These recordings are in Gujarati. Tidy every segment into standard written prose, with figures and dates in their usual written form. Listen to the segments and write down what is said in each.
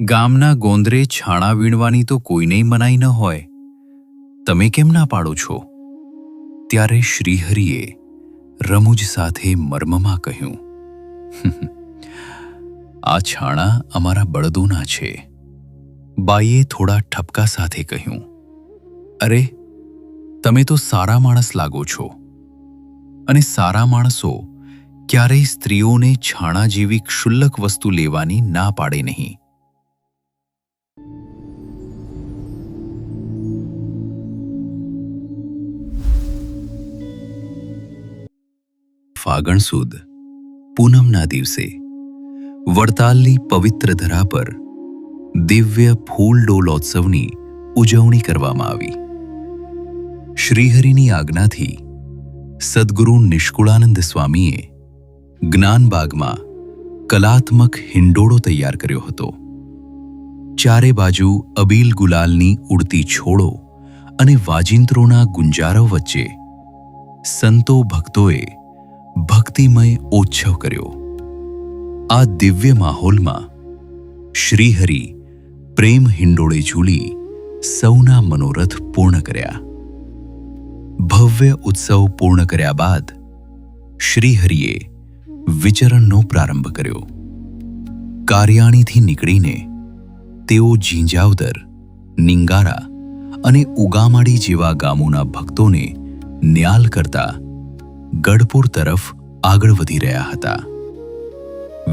ગામના ગોંદરે છાણા વીણવાની તો કોઈનેય મનાઈ ન હોય, તમે કેમ ના પાડો છો? ત્યારે શ્રીહરિએ રમૂજ સાથે મર્મમાં કહ્યું, આ છાણા અમારા બળદોના છે. બાઈએ થોડા ઠપકા સાથે કહ્યું, અરે, તમે તો સારા માણસ લાગો છો, અને સારા માણસો ક્યારેય સ્ત્રીઓને છાણા જેવી ક્ષુલ્લક વસ્તુ લેવાની ના પાડે નહીં. ફાગણ સુદ પૂનમના દિવસે વડતાલની પવિત્ર ધરા પર દિવ્ય ફૂલ ડોલોત્સવની ઉજવણી કરવામાં આવી. શ્રીહરિની આજ્ઞાથી સદ્ગુરુ નિષ્કુળાનંદ સ્વામીએ જ્ઞાનબાગમાં કલાત્મક હિંડોળો તૈયાર કર્યો હતો. ચારે બાજુ અબીલ ગુલાલની ઉડતી છોડો અને વાજિંત્રોના ગુંજારવ વચ્ચે સંતો ભક્તોએ ભક્તિમય ઓચ્છવ કર્યો. આ દિવ્ય માહોલમાં શ્રીહરિ પ્રેમ હિંડોળે ઝૂલી સૌના મનોરથ પૂર્ણ કર્યા. ભવ્ય ઉત્સવ પૂર્ણ કર્યા બાદ શ્રીહરિએ વિચરણનો પ્રારંભ કર્યો. કારિયાણીથી નીકળીને તેઓ ઝીંઝાવદર, નિંગારા અને ઉગામાડી જેવા ગામોના ભક્તોને ન્યાલ કરતા ગઢપુર તરફ આગળ વધી રહ્યા હતા.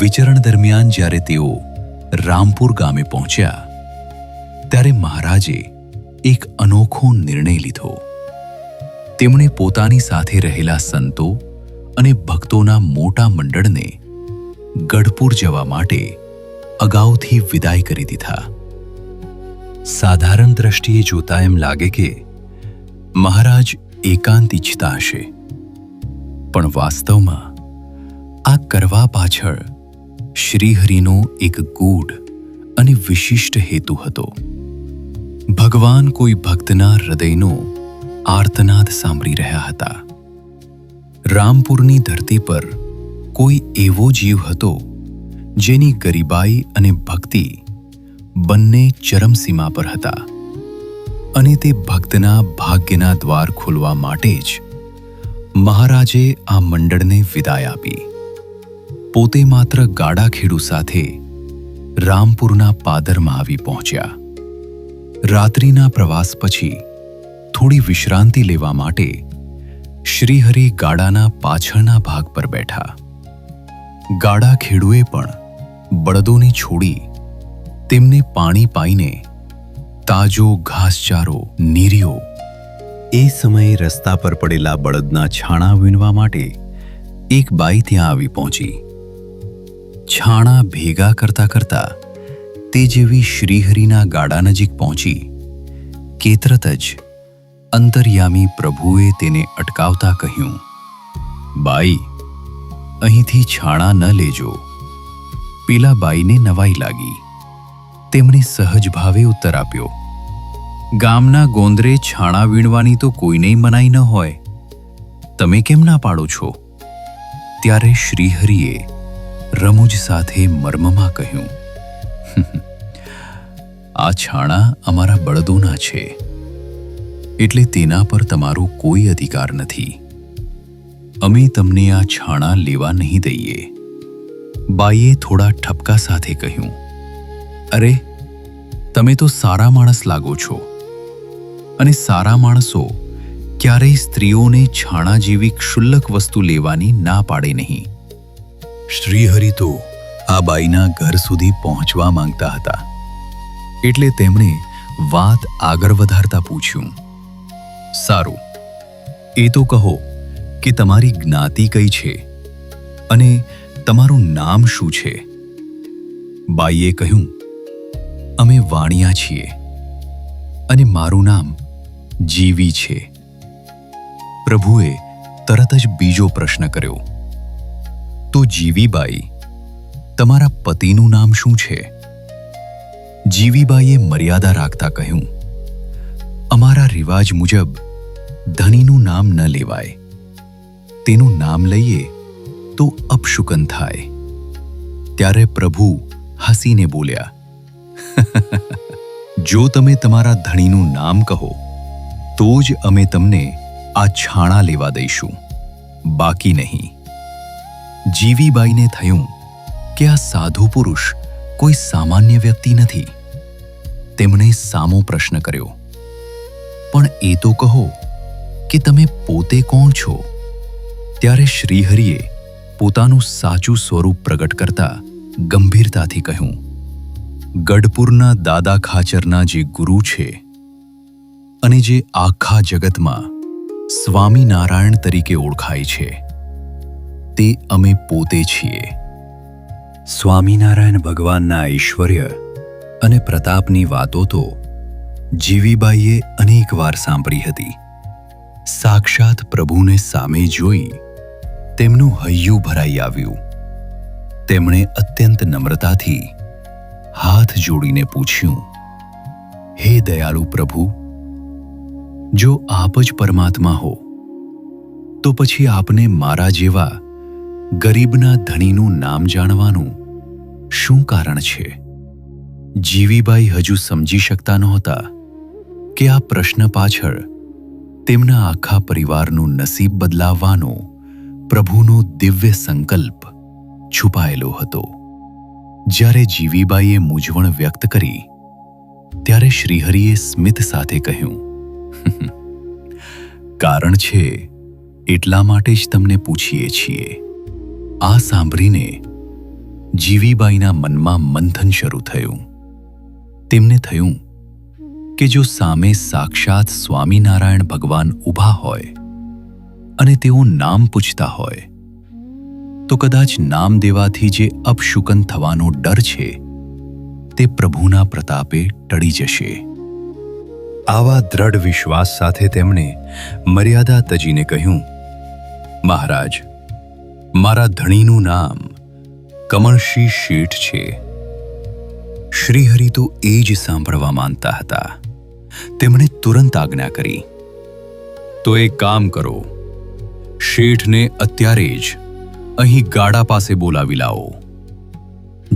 વિચરણ દરમિયાન જ્યારે તેઓ રામપુર ગામે પહોંચ્યા, ત્યારે મહારાજે એક અનોખો નિર્ણય લીધો. તેમણે પોતાની સાથે રહેલા સંતો અને ભક્તોના મોટા મંડળને ગઢપુર જવા માટે અગાઉથી વિદાય કરી દીધા. સાધારણ દ્રષ્ટિએ જોતા એમ લાગે કે મહારાજ એકાંત ઈચ્છતા હશે, પણ વાસ્તવમાં આ કરવા પાછળ શ્રીહરિનો એક ગૂઢ અને વિશિષ્ટ હેતુ હતો. ભગવાન કોઈ ભક્તના હૃદયનો આર્તનાદ સાંભળી રહ્યા હતા. રામપુરની ધરતી પર કોઈ એવો જીવ હતો જેની ગરીબાઈ અને ભક્તિ બંને ચરમસીમા પર હતા, અને તે ભક્તના ભાગ્યના દ્વાર ખોલવા માટે જ મહારાજે આ મંડળને વિદાય આપી. પોતે માત્ર ગાડાખેડુ સાથે રામપુરના પાદરમાં આવી પહોંચ્યા. રાત્રિના પ્રવાસ પછી થોડી વિશ્રાંતિ લેવા માટે શ્રીહરિ ગાડાના પાછળના ભાગ પર બેઠા. ગાડાખેડુએ પણ બળદોને છોડી તેમને પાણી પાઈને તાજો ઘાસચારો નીર્યો. એ સમયે રસ્તા પર પડેલા બળદના છાણા વીણવા માટે એક બાઈ ત્યાં આવી પહોંચી. છાણા ભેગા કરતા કરતા તે જેવી શ્રીહરિના ગાડા નજીક પહોંચી કે તરત જ અંતર્યામી પ્રભુએ તેને અટકાવતા કહ્યું, બાઈ, અહીંથી છાણા ન લેજો. પેલા બાઈને નવાઈ લાગી. તેમણે સહજ ભાવે ઉત્તર આપ્યો, ગામના ગોંદરે છાણા વીણવાની તો કોઈનેય મનાઈ ન હોય, તમે કેમ ના પાડો છો? ત્યારે શ્રીહરિએ રમૂજ સાથે મર્મમાં કહ્યું, આ છાણા અમારા બળદોના છે, એટલે તેના પર તમારો કોઈ અધિકાર નથી. અમે તમને આ છાણા લેવા નહીં દઈએ. બાઈએ થોડા ઠપકા સાથે કહ્યું, અરે, તમે તો સારા માણસ લાગો છો, અને સારા માણસો ક્યારેય સ્ત્રીઓને છાણા જેવી ક્ષુલ્લક વસ્તુ લેવાની ના પાડે નહીં. શ્રીહરિ તો આ બાઈના ઘર સુધી પહોંચવા માંગતા હતા, એટલે તેમણે વાત આગળ વધારતા પૂછ્યું, સારું, એ તો કહો કે તમારી જ્ઞાતિ કઈ છે અને તમારું નામ શું છે? બાઈએ કહ્યું, અમે વાણિયા છીએ અને મારું નામ જીવી છે. પ્રભુએ તરત જ બીજો પ્રશ્ન કર્યો, તો જીવીબાઈ, તમારા પતિનું નામ શું છે? જીવીબાઈએ મર્યાદા રાખતા કહ્યું, અમારા રિવાજ મુજબ ધણીનું નામ ન લેવાય. તેનું નામ લઈએ તો અપશુકન થાય. ત્યારે પ્રભુ હસીને બોલ્યા, જો તમે તમારા ધણીનું નામ કહો તો જ અમે તમને આ છાણા લેવા દઈશું, બાકી નહીં. જીવીબાઈને થયું કે આ સાધુ પુરુષ કોઈ સામાન્ય વ્યક્તિ નથી. તેમણે સામો પ્રશ્ન કર્યો, પણ એ તો કહો કે તમે પોતે કોણ છો? ત્યારે શ્રીહરિએ પોતાનું સાચું સ્વરૂપ પ્રગટ કરતા ગંભીરતાથી કહ્યું, ગઢપુરના દાદા ખાચરના જે ગુરુ છે અને જે આખા જગતમાં સ્વામિનારાયણ તરીકે ઓળખાય છે, તે અમે પોતે છીએ. સ્વામિનારાયણ ભગવાનના ઐશ્વર્ય અને પ્રતાપની વાતો તો જીવીબાઈએ અનેકવાર સાંભળી હતી. સાક્ષાત પ્રભુને સામે જોઈ તેમનું હૈયું ભરાઈ આવ્યું. તેમણે અત્યંત નમ્રતાથી હાથ જોડીને પૂછ્યું, હે દયાળુ પ્રભુ, જો આપ જ પરમાત્મા હો તો પછી આપને મારા જેવા ગરીબના ધણીનું નામ જાણવાનું શું કારણ છે? જીવીબાઈ હજુ સમજી શકતા નહોતા કે આ પ્રશ્ન પાછળ તેમના આખા પરિવારનું નસીબ બદલાવવાનો પ્રભુનો દિવ્ય સંકલ્પ છુપાયેલો હતો. જ્યારે જીવીબાઈએ મૂંઝવણ વ્યક્ત કરી ત્યારે શ્રીહરિએ સ્મિત સાથે કહ્યું, કારણ છે એટલા માટે જ તમને પૂછીએ છીએ. આ સાંભળીને જીવીબાઈના મનમાં મંથન શરૂ થયું. તેમને થયું કે જો સામે સાક્ષાત સ્વામિનારાયણ ભગવાન ઊભા હોય અને તેઓ નામ પૂછતા હોય તો કદાચ નામ દેવાથી જે અપશુકન થવાનો ડર છે તે પ્રભુના પ્રતાપે ટળી જશે. આવા દ્રઢ વિશ્વાસ સાથે તેમણે મર્યાદા તજીને કહ્યું, મહારાજ, મારા ધણીનું નામ કમળશી શેઠ છે. શ્રીહરિ તો એ જ સાંભળવા માંગતા હતા. તેમણે તુરંત આજ્ઞા કરી, તો એક કામ કરો, શેઠને અત્યારે જ અહીં ગાડા પાસે બોલાવી લાવો.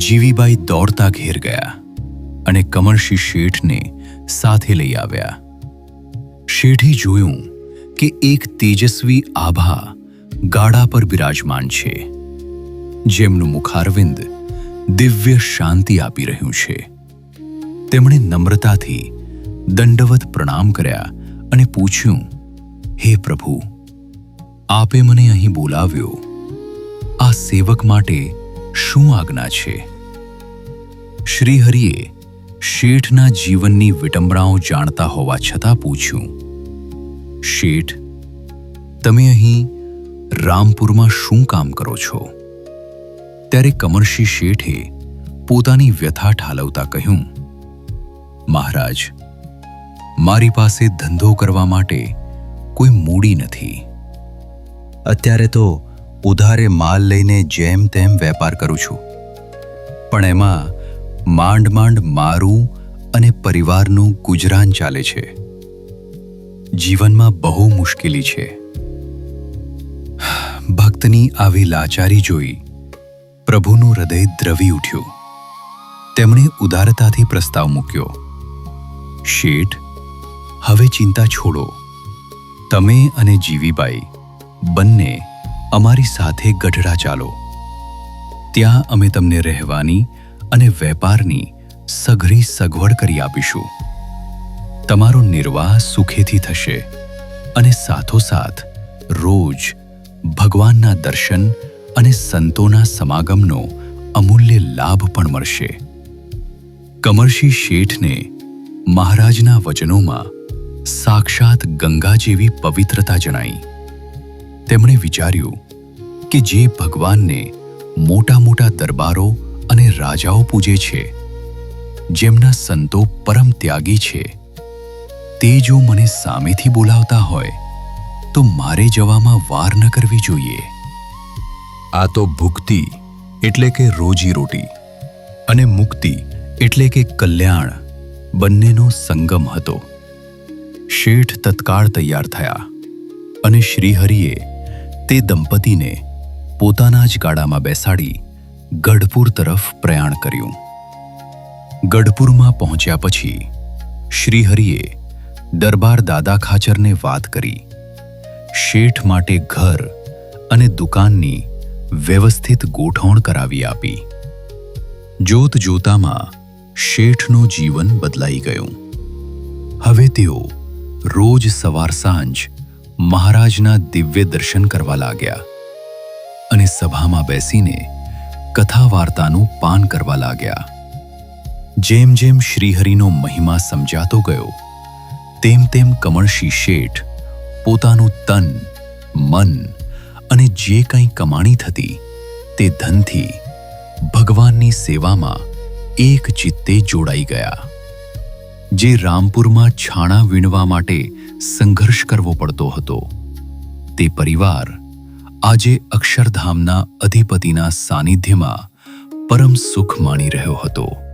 જીવીબાઈ દોડતા ઘેર ગયા અને કમળશી શેઠને સાથે લઈ આવ્યા. શેઠે જોયું કે એક તેજસ્વી આભા ગાડા પર બિરાજમાન છે, જેમનું મુખારવિંદ દિવ્ય શાંતિ આપી રહ્યું છે. તેમણે નમ્રતાથી દંડવત પ્રણામ કર્યા અને પૂછ્યું, હે પ્રભુ, આપે મને અહીં બોલાવ્યો, આ સેવક માટે શું આજ્ઞા છે? શ્રીહરિએ શેઠના જીવનની વિટંબણાઓ જાણતા હોવા છતાં પૂછ્યું, શેઠ, તમે અહીં રામપુરમાં શું કામ કરો છો? ત્યારે કમળશી શેઠે પોતાની વ્યથા ઠાલવતા કહ્યું, મહારાજ, મારી પાસે ધંધો કરવા માટે કોઈ મૂડી નથી. અત્યારે તો ઉધારે માલ લઈને જેમ તેમ વેપાર કરું છું, પણ એમાં માંડ માંડ મારું અને પરિવારનું ગુજરાન ચાલે છે. જીવનમાં બહુ મુશ્કેલી છે. ભક્તની આવી લાચારી જોઈ પ્રભુનું હૃદય દ્રવી ઉઠ્યું. તેમણે ઉદારતાથી પ્રસ્તાવ મૂક્યો, શેઠ, હવે ચિંતા છોડો. તમે અને જીવીબાઈ બંને અમારી સાથે ગઢડા ચાલો. ત્યાં અમે તમને રહેવાની અને વેપારની સઘળી સગવડ કરી આપીશું. તમારો નિર્વાહ સુખેથી થશે અને સાથોસાથ રોજ ભગવાનના દર્શન અને સંતોના સમાગમનો અમૂલ્ય લાભ પણ મળશે. કમળશી શેઠને મહારાજના વચનોમાં સાક્ષાત ગંગા જેવી પવિત્રતા જણાઈ. તેમણે વિચાર્યું કે જે ભગવાનને મોટા મોટા દરબારો અને રાજાઓ પૂજે છે, જેમના સંતો પરમ ત્યાગી છે, તે જો મને સામેથી બોલાવતા હોય તો મારે જવામાં વાર ન કરવી જોઈએ. આ તો ભુક્તિ એટલે કે રોજી રોટી અને મુક્તિ એટલે કે કલ્યાણ બંનેનો સંગમ હતો. શેઠ તત્કાળ તૈયાર થયા અને શ્રીહરિએ તે દંપતીને પોતાના જ ગાડામાં બેસાડી ગઢપુર તરફ પ્રયાણ કર્યું. ગઢપુરમાં પહોંચ્યા પછી શ્રીહરિએ દરબાર દાદા ખાચરને વાત કરી. શેઠ માટે ઘર અને દુકાનની વ્યવસ્થિત ગોઠવણ કરાવી આપી. જોત જોતામાં શેઠનું જીવન બદલાઈ ગયું. હવે તેઓ રોજ સવાર સાંજ મહારાજના દિવ્ય દર્શન કરવા લાગ્યા અને સભામાં બેસીને કથા વાર્તાનું પાન કરવા લાગ્યા. જેમ જેમ શ્રીહરિનો મહિમા સમજાતો ગયો તેમ તેમ કમળશી શેઠ પોતાનું તન, મન અને જે કંઈ કમાણી થતી તે ધનથી ભગવાનની સેવામાં એક ચિત્તે જોડાઈ ગયા. જે રામપુરમાં છાણા વીણવા માટે સંઘર્ષ કરવો પડતો હતો તે પરિવાર આજે અક્ષરધામના અધિપતિના સાનિધ્યમાં પરમ સુખ માણી રહ્યો હતો.